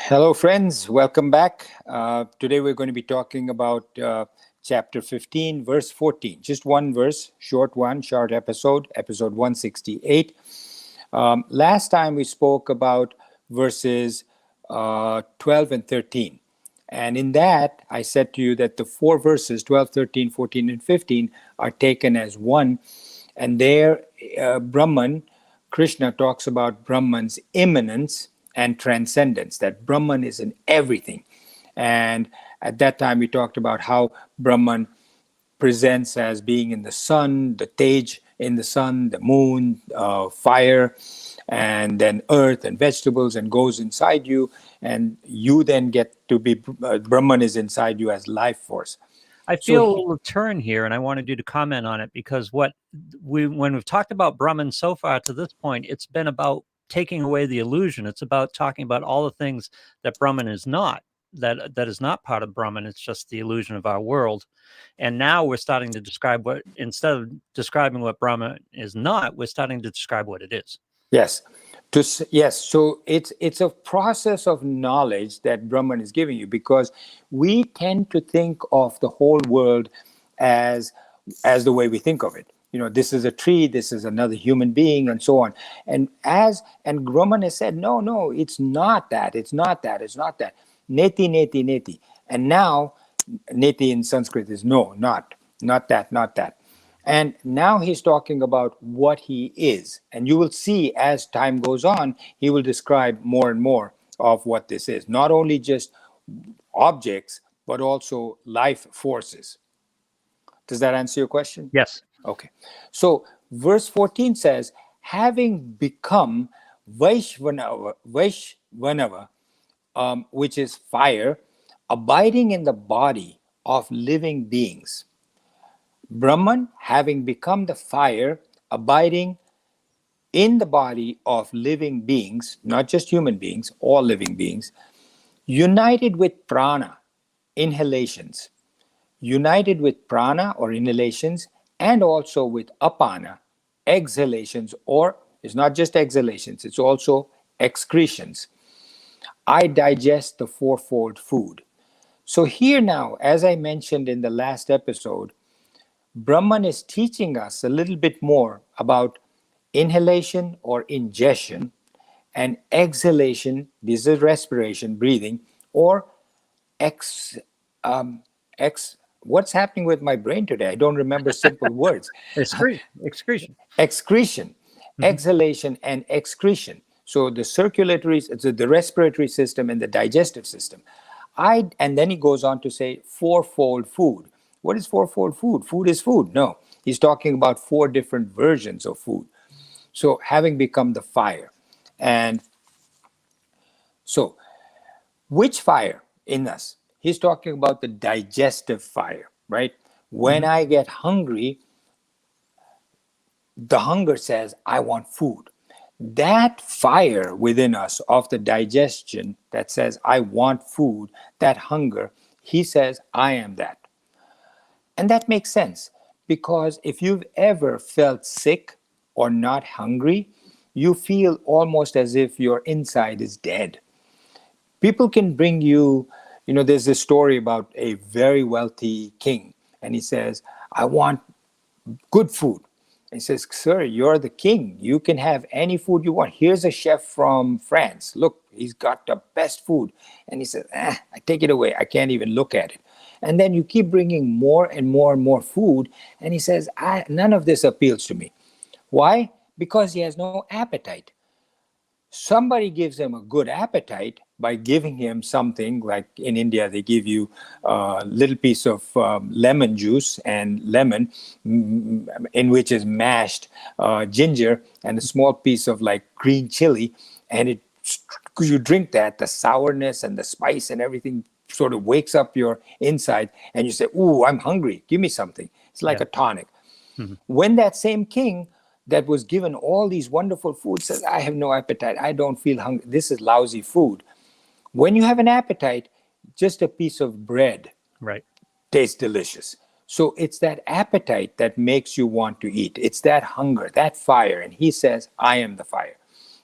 Hello, friends. Welcome back. Today we're going to be talking about chapter 15, verse 14. Just one verse, short episode 168. Last time we spoke about verses 12 and 13. And in that, I said to you that the four verses, 12, 13, 14, and 15, are taken as one. And there, Brahman, Krishna talks about Brahman's immanence and transcendence, that Brahman is in everything. And at that time, we talked about how Brahman presents as being in the sun, the Tej in the sun, the moon, fire, and then earth and vegetables, and goes inside you. And you then get to be, Brahman is inside you as life force. I feel a little turn here, and I wanted you to comment on it, because when we've talked about Brahman so far to this point, it's been about taking away the illusion. It's about talking about all the things that Brahman is not, that is not part of Brahman. It's just the illusion of our world. And now we're starting to describe what, instead of describing what Brahman is not, we're starting to describe what it is. Yes. Yes, so it's a process of knowledge that Brahman is giving you, because we tend to think of the whole world as the way we think of it. You know, this is a tree, this is another human being, and so on. And Brahman has said, no, it's not that, it's not that. Neti, neti, neti. And now, neti in Sanskrit is no, not that. And now he's talking about what he is. And you will see as time goes on, he will describe more and more of what this is. Not only just objects, but also life forces. Does that answer your question? Yes. Okay. So verse 14 says, having become Vaishvanava, which is fire, abiding in the body of living beings. Brahman, having become the fire, abiding in the body of living beings, not just human beings, all living beings, united with prana, inhalations, united with prana or inhalations, and also with apana, exhalations, or it's not just exhalations, it's also excretions. I digest the fourfold food. So here now, as I mentioned in the last episode, Brahman is teaching us a little bit more about inhalation or ingestion, and exhalation, this is respiration, breathing, or what's happening with my brain today? I don't remember simple words. Excretion. Mm-hmm. Exhalation and excretion. So the respiratory system and the digestive system. And then he goes on to say fourfold food. What is fourfold food? Food is food. No, he's talking about four different versions of food. So having become the fire. And so which fire in us? He's talking about the digestive fire, right? When I get hungry, the hunger says, I want food. That fire within us of the digestion that says, I want food, that hunger, he says, I am that. And that makes sense, because if you've ever felt sick or not hungry, you feel almost as if your inside is dead. People can bring you, there's this story about a very wealthy king, and he says, I want good food. And he says, sir, you're the king. You can have any food you want. Here's a chef from France. Look, he's got the best food. And he says, I take it away. I can't even look at it. And then you keep bringing more and more and more food. And he says, none of this appeals to me. Why? Because he has no appetite. Somebody gives him a good appetite by giving him something like in India, they give you a little piece of lemon juice and lemon in which is mashed ginger and a small piece of like green chili. And you drink that, the sourness and the spice and everything sort of wakes up your inside, and you say, ooh, I'm hungry. Give me something. It's like a tonic. Mm-hmm. When that same king that was given all these wonderful foods says, I have no appetite. I don't feel hungry. This is lousy food. When you have an appetite, just a piece of bread tastes delicious. So it's that appetite that makes you want to eat. It's that hunger, that fire. And he says, I am the fire.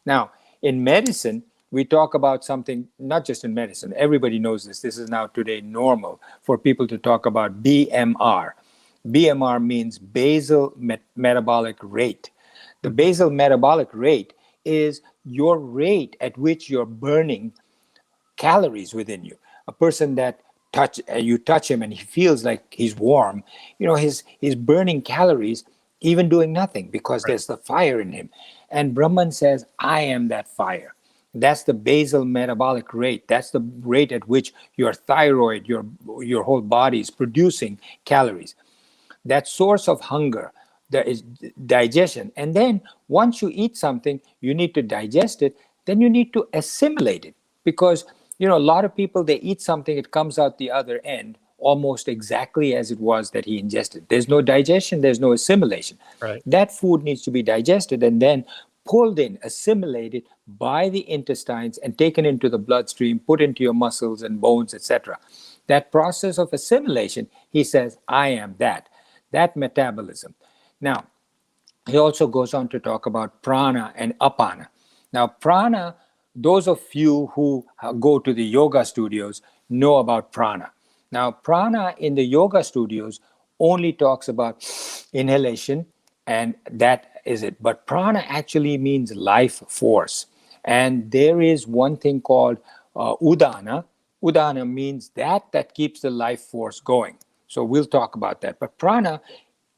Now, in medicine, we talk about something, not just in medicine, everybody knows this. This is now today normal for people to talk about BMR. BMR means basal metabolic rate. The Mhm. basal metabolic rate is your rate at which you're burning calories within you. A person that you touch him and he feels like he's warm, he's burning calories even doing nothing because Right. there's the fire in him. And Brahman says, I am that fire. That's the basal metabolic rate. That's the rate at which your thyroid, your whole body is producing calories. That source of hunger, there is digestion. And then once you eat something, you need to digest it, then you need to assimilate it. Because a lot of people, they eat something, it comes out the other end almost exactly as it was that he ingested. There's no digestion, there's no assimilation. Right. That food needs to be digested and then pulled in, assimilated by the intestines and taken into the bloodstream, put into your muscles and bones, etc. That process of assimilation, he says, I am that metabolism. Now, he also goes on to talk about prana and apana. Now, prana, those of you who go to the yoga studios know about prana. Now, prana in the yoga studios only talks about inhalation, and that is it. But prana actually means life force. And there is one thing called udana. Udana means that keeps the life force going. So we'll talk about that. But prana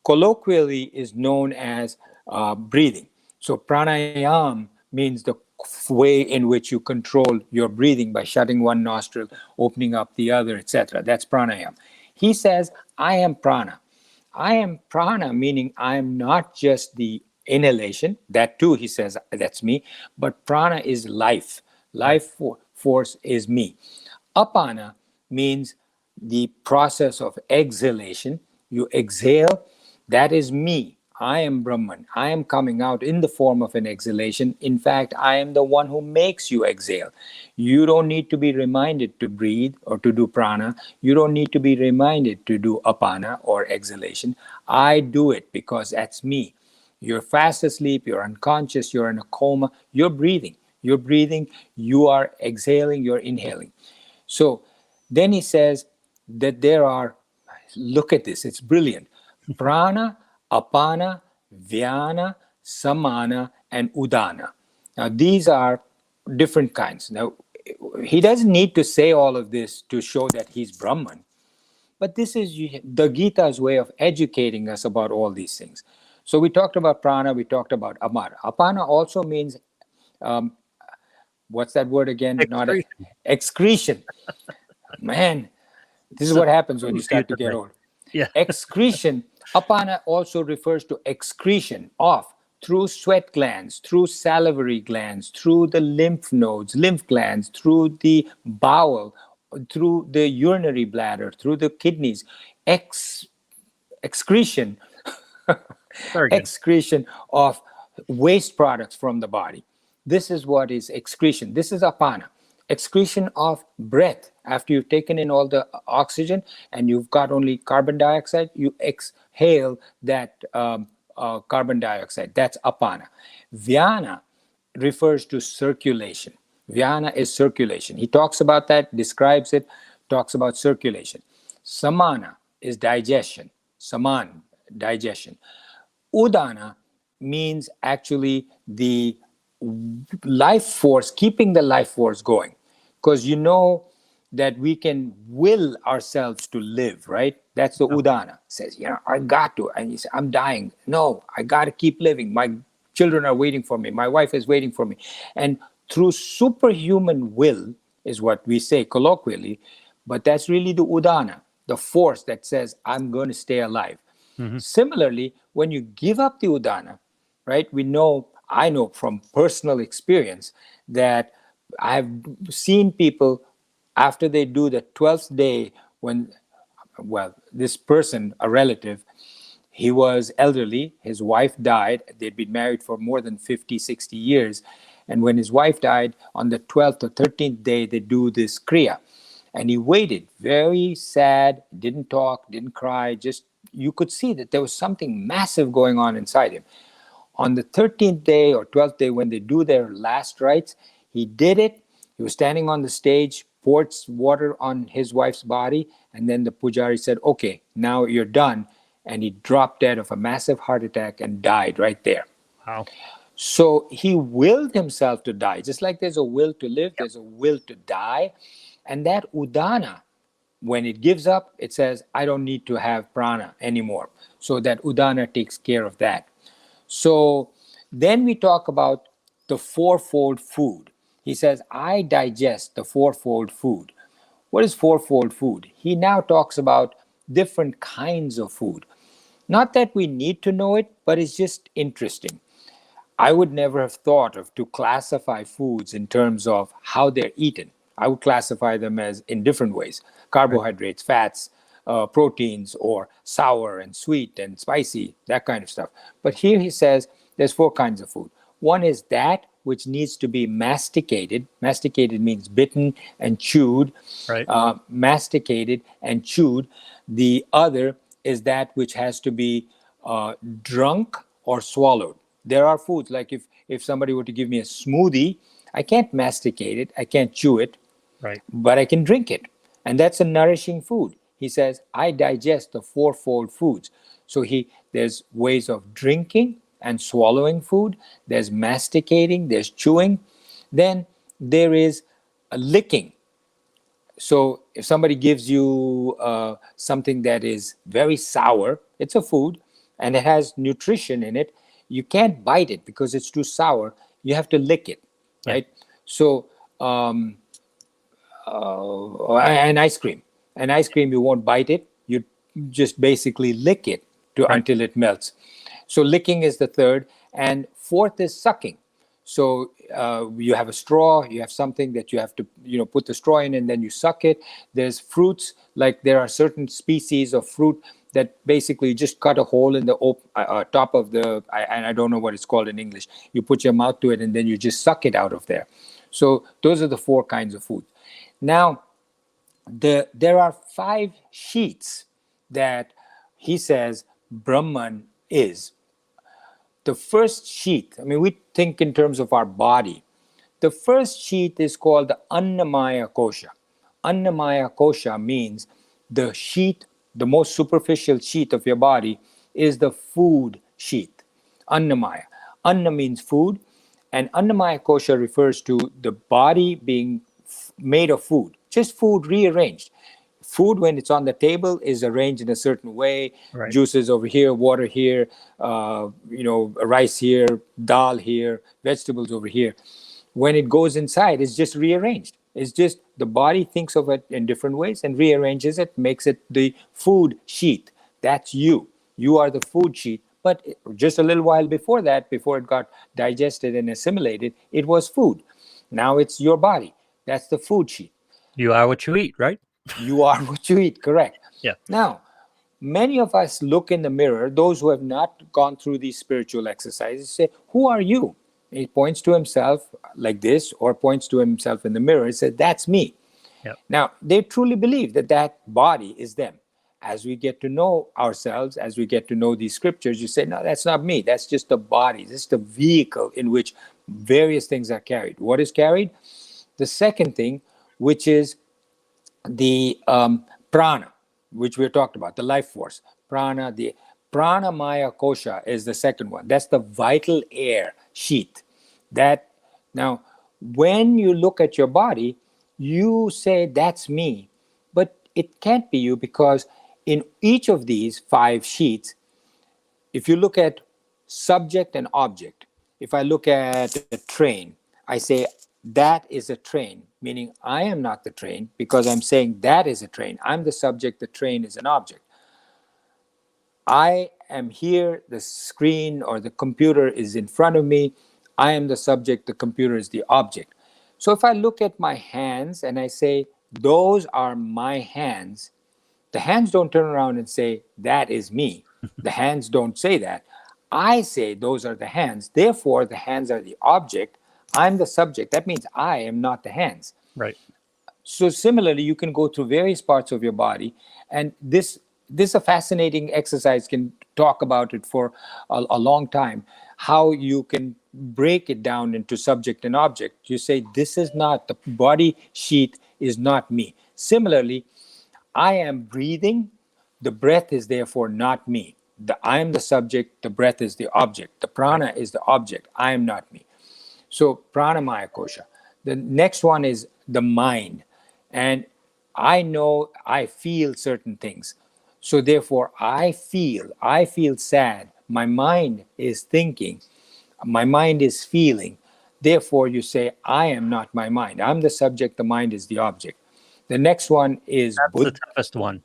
colloquially is known as breathing. So pranayam means the way in which you control your breathing by shutting one nostril, opening up the other, etc. That's pranayam. He says, I am prana. I am prana, meaning I am not just the inhalation. That too, he says, that's me. But prana is life. Right. Force is me. Apana means the process of exhalation. You exhale, that is me. I am Brahman. I am coming out in the form of an exhalation. In fact, I am the one who makes you exhale. You don't need to be reminded to breathe or to do prana. You don't need to be reminded to do apana or exhalation. I do it because that's me. You're fast asleep, you're unconscious, you're in a coma, you're breathing. You're breathing, you are exhaling, you're inhaling. So then he says that there are, look at this, it's brilliant. Prana, apana, vyana, samana, and udana. Now these are different kinds. Now he doesn't need to say all of this to show that he's Brahman, but this is the Gita's way of educating us about all these things. So we talked about prana, we talked about amara. Apana also means, what's that word again? Not Excretion. excretion. Man, this is So what happens when you confused start to with get me. old. Yeah. Excretion, apana also refers to excretion of through sweat glands, through salivary glands, through the lymph nodes, lymph glands, through the bowel, through the urinary bladder, through the kidneys. Excretion, Very good. excretion of waste products from the body. This is what is excretion. This is apana. Excretion of breath. After you've taken in all the oxygen and you've got only carbon dioxide, you exhale that carbon dioxide. That's apana. Vyana refers to circulation. Vyana is circulation. He talks about that, describes it, talks about circulation. Samana is digestion. Saman, digestion. Udana means actually the life force, keeping the life force going. Because that we can will ourselves to live, right? That's the Oh, Udana. Says, I got to. And you say, I'm dying. No, I got to keep living. My children are waiting for me. My wife is waiting for me. And through superhuman will, is what we say colloquially, but that's really the Udana, the force that says, I'm going to stay alive. mhm. Similarly, when you give up the Udana, right, I know from personal experience that I've seen people after they do the 12th day when, well, this person, a relative, he was elderly, his wife died, they'd been married for more than 50, 60 years. And when his wife died, on the 12th or 13th day, they do this Kriya. And he waited, very sad, didn't talk, didn't cry, just you could see that there was something massive going on inside him. On the 13th day or 12th day, when they do their last rites, he did it. He was standing on the stage, poured water on his wife's body, and then the pujari said, okay, now you're done. And he dropped dead of a massive heart attack and died right there. Wow. So he willed himself to die. Just like there's a will to live, Yep. there's a will to die. And that udana, when it gives up, it says, I don't need to have prana anymore. So that udana takes care of that. So then we talk about the fourfold food. He says, I digest the fourfold food. What is fourfold food? He now talks about different kinds of food. Not that we need to know it, but it's just interesting. I would never have thought of to classify foods in terms of how they're eaten. I would classify them as in different ways: carbohydrates, fats, proteins, or sour and sweet and spicy, that kind of stuff. But here he says there's four kinds of food. One is that which needs to be masticated. Masticated means bitten and chewed. Right. Masticated and chewed. The other is that which has to be drunk or swallowed. There are foods like if somebody were to give me a smoothie, I can't masticate it, I can't chew it, Right. but I can drink it. And that's a nourishing food. He says, I digest the fourfold foods. So there's ways of drinking and swallowing food, there's masticating, there's chewing, then there is a licking. So if somebody gives you something that is very sour, it's a food and it has nutrition in it, you can't bite it because it's too sour. You have to lick it, right? Yeah. So, and ice cream. And ice cream, you won't bite it. You just basically lick it until it melts. So licking is the third. And fourth is sucking. So you have a straw, you have something that you have to, put the straw in and then you suck it. There's fruits, like there are certain species of fruit that basically you just cut a hole in the top of and I don't know what it's called in English. You put your mouth to it and then you just suck it out of there. So those are the four kinds of food. Now, there are 5 sheets that he says Brahman is. The first sheet, we think in terms of our body. The first sheet is called the Annamaya Kosha. Annamaya Kosha means the sheet, the most superficial sheet of your body is the food sheet. Annamaya. Anna means food, and Annamaya Kosha refers to the body being made of food, just food rearranged. Food, when it's on the table, is arranged in a certain way. Right. Juices over here, water here, rice here, dal here, vegetables over here. When it goes inside, it's just rearranged. It's just the body thinks of it in different ways and rearranges it, makes it the food sheet. That's you. You are the food sheet. But just a little while before that, before it got digested and assimilated, it was food. Now it's your body. That's the food sheet. You are what you eat, right? You are what you eat, correct. Yeah. Now, many of us look in the mirror, those who have not gone through these spiritual exercises, say, who are you? He points to himself like this, or points to himself in the mirror and says, that's me. Yep. Now, they truly believe that body is them. As we get to know ourselves, as we get to know these scriptures, you say, no, that's not me. That's just the body. This is the vehicle in which various things are carried. What is carried? The second thing, which is the prana, which we talked about, the life force. Prana, the pranamaya kosha is the second one. That's the vital air sheath. Now, when you look at your body, you say, that's me. But it can't be you, because in each of these 5 sheets, if you look at subject and object, if I look at a train, I say, that is a train, meaning I am not the train, because I'm saying that is a train. I'm the subject, the train is an object. I am here, the screen or the computer is in front of me. I am the subject, the computer is the object. So if I look at my hands and I say, those are my hands, the hands don't turn around and say, that is me. The hands don't say that. I say, those are the hands. Therefore, the hands are the object. I'm the subject. That means I am not the hands. Right. So similarly, you can go through various parts of your body, and this is a fascinating exercise. Can talk about it for a long time. how you can break it down into subject and object. You say, this is not, the body sheath is not me. Similarly, I am breathing, the breath is therefore not me. I am the subject, the breath is the object. The Right. prana is the object, I am not me. So pranamaya kosha. The next one is the mind. And I know, I feel certain things. So therefore I feel sad. My mind is thinking, my mind is feeling. Therefore you say, I am not my mind. I'm the subject, the mind is the object. The next one is That's the Buddha. toughest one.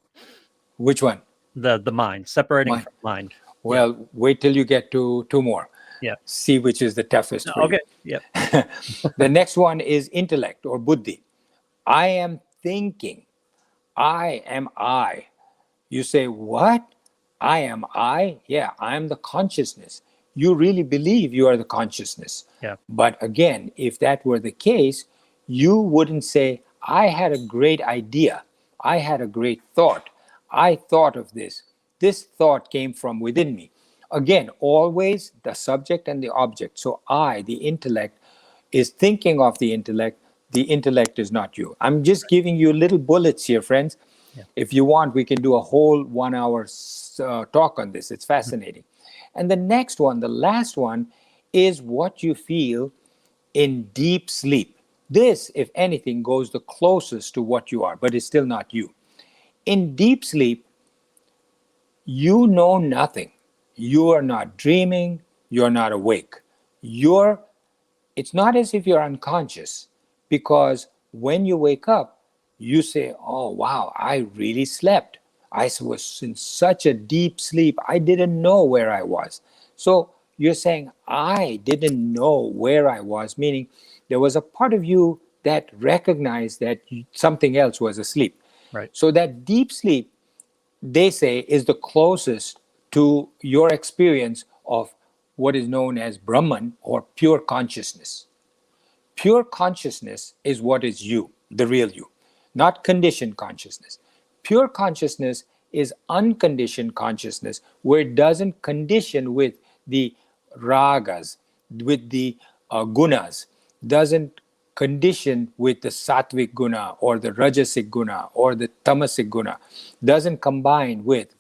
Which one? The mind, separating Mind. from mind. Well, wait till you get to two more. Yeah. See which is the toughest for you. Okay. Yep. The next one is intellect or buddhi. I am thinking. I am I. You say, what? I am I? Yeah, I am the consciousness. You really believe you are the consciousness. Yeah. But again, if that were the case, you wouldn't say, I had a great idea. I had a great thought. I thought of this. This thought came from within me. Again, always the subject and the object. So I, the intellect, is thinking of the intellect. The intellect is not you. I'm just giving you little bullets here, friends. Yeah. If you want, we can do a whole 1 hour talk on this. It's fascinating. And the next one, the last one, is what you feel in deep sleep. This, if anything, goes the closest to what you are, but it's still not you. In deep sleep, you know nothing. You are not dreaming. You're not awake. It's not as if you're unconscious, because when you wake up, you say, oh, wow, I really slept. I was in such a deep sleep. I didn't know where I was. So you're saying, I didn't know where I was, meaning there was a part of you that recognized that something else was asleep. Right. So that deep sleep, they say, is the closest to your experience of what is known as Brahman or pure consciousness. Pure consciousness is what is you, the real you, not conditioned consciousness. Pure consciousness is unconditioned consciousness, where it doesn't condition with the ragas, with the gunas, doesn't condition with the sattvic guna or the rajasic guna or the tamasic guna, doesn't combine with,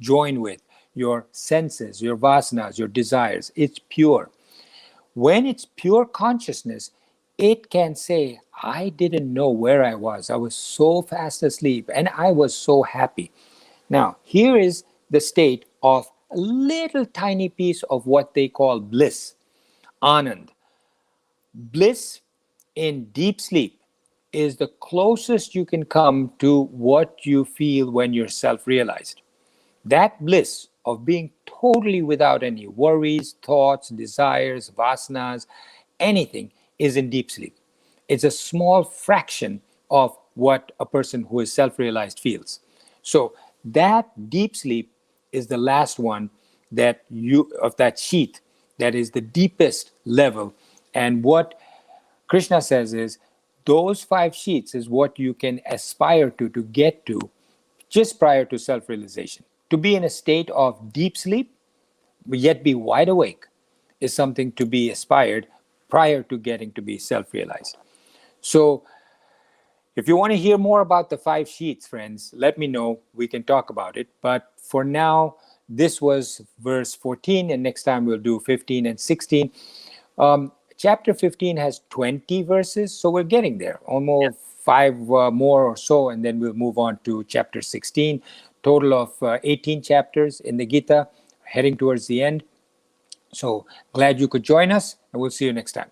join with your senses, your vasanas, your desires. It's pure. When it's pure consciousness, it can say, I didn't know where I was. I was so fast asleep and I was so happy. Now, here is the state of a little tiny piece of what they call bliss, anand. Bliss in deep sleep is the closest you can come to what you feel when you're self realized. That bliss of being totally without any worries, thoughts, desires, vasanas, anything is in deep sleep. It's a small fraction of what a person who is self realized feels. So, that deep sleep is the last one that of that sheath, that is the deepest level. And what Krishna says is, those 5 sheets is what you can aspire to get to just prior to self realization. To be in a state of deep sleep, but yet be wide awake, is something to be aspired prior to getting to be self realized. So, if you want to hear more about the 5 sheets, friends, let me know. We can talk about it. But for now, this was verse 14, and next time we'll do 15 and 16. Chapter 15 has 20 verses, so we're getting there. Almost 5 more or so, and then we'll move on to chapter 16. Total of 18 chapters in the Gita, heading towards the end. So glad you could join us, and we'll see you next time.